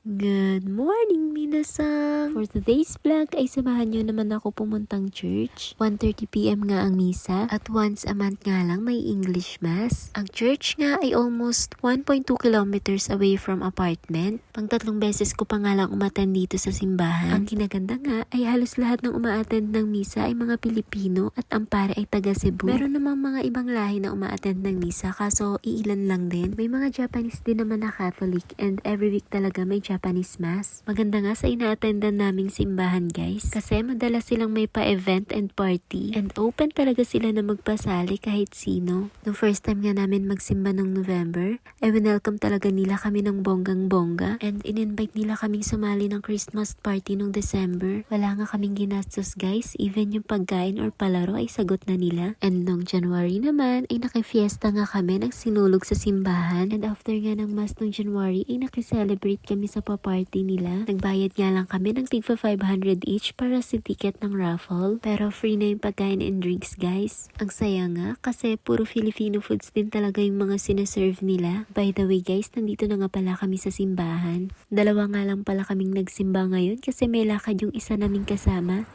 Good morning, minasan! For today's vlog ay samahan nyo naman ako pumuntang church. 1:30 PM nga ang misa at once a month nga lang may English mass. Ang church nga ay almost 1.2 kilometers away from apartment. Pang 3 beses ko pa nga lang umattend dito sa simbahan. Ang kinaganda nga ay halos lahat ng umaattend ng misa ay mga Pilipino at ang pare ay taga Cebu. Meron namang mga ibang lahi na umaattend ng misa kaso iilan lang din. May mga Japanese din naman na Catholic and every week talaga may Japanese mass. Maganda nga sa ina-attendan naming simbahan guys kasi madalas silang may pa-event and party and open talaga sila na magpasali kahit sino. Nung first time nga namin magsimba nung November, ay welcome talaga nila kami ng bonggang-bongga and in-invite nila kaming sumali ng Christmas party nung December. Wala nga kaming ginastos guys, even yung pagkain or palaro ay sagot na nila. And nung January naman ay nakifiesta nga kami ng sinulog sa simbahan and after nga ng mass nung January ay nakiselebrate kami sa pa-party nila. Nagbayad nga lang kami ng tigpa 500 each para sa ticket ng raffle. Pero free na yung pagkain and drinks guys. Ang saya nga kasi puro Filipino foods din talaga yung mga sineserve nila. By the way guys, nandito na nga pala kami sa simbahan. Dalawa nga lang pala kaming nagsimba ngayon kasi may lakad yung isa naming kasama.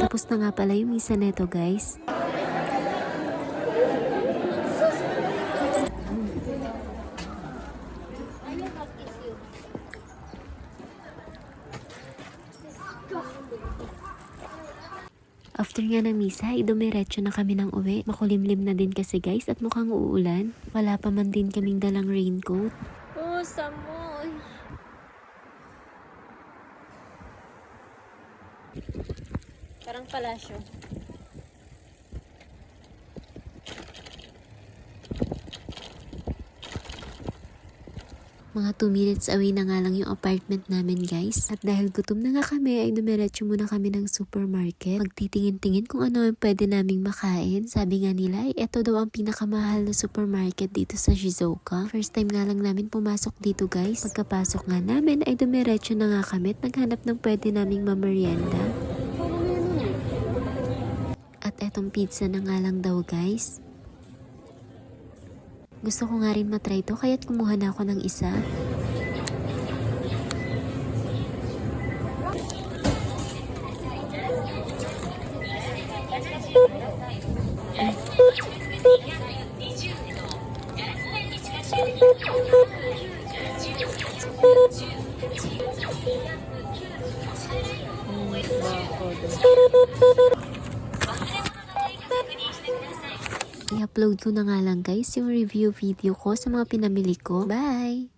Tapos na nga pala yung misa neto guys. After nga ng misa, dumiretso na kami ng uwi. Makulimlim na din kasi guys at mukhang uulan. Wala pa man din kaming dalang raincoat. Oh, Samoy! Parang palasyo. Mga 2 minutes away na nga lang yung apartment namin guys. At dahil gutom na nga kami ay dumiretso muna kami ng supermarket. Magtitingin-tingin kung ano ang pwede naming makain. Sabi nga nila ay eto daw ang pinakamahal na supermarket dito sa Shizuoka. First time nga lang namin pumasok dito guys. Pagkapasok nga namin ay dumiretso na nga kami at naghanap ng pwede naming mamerienda. At etong pizza na nga lang daw guys. Gusto ko nga rin matry to kaya't kumuha na ako ng isa. I-upload ko na nga lang guys yung review video ko sa mga pinamili ko. Bye!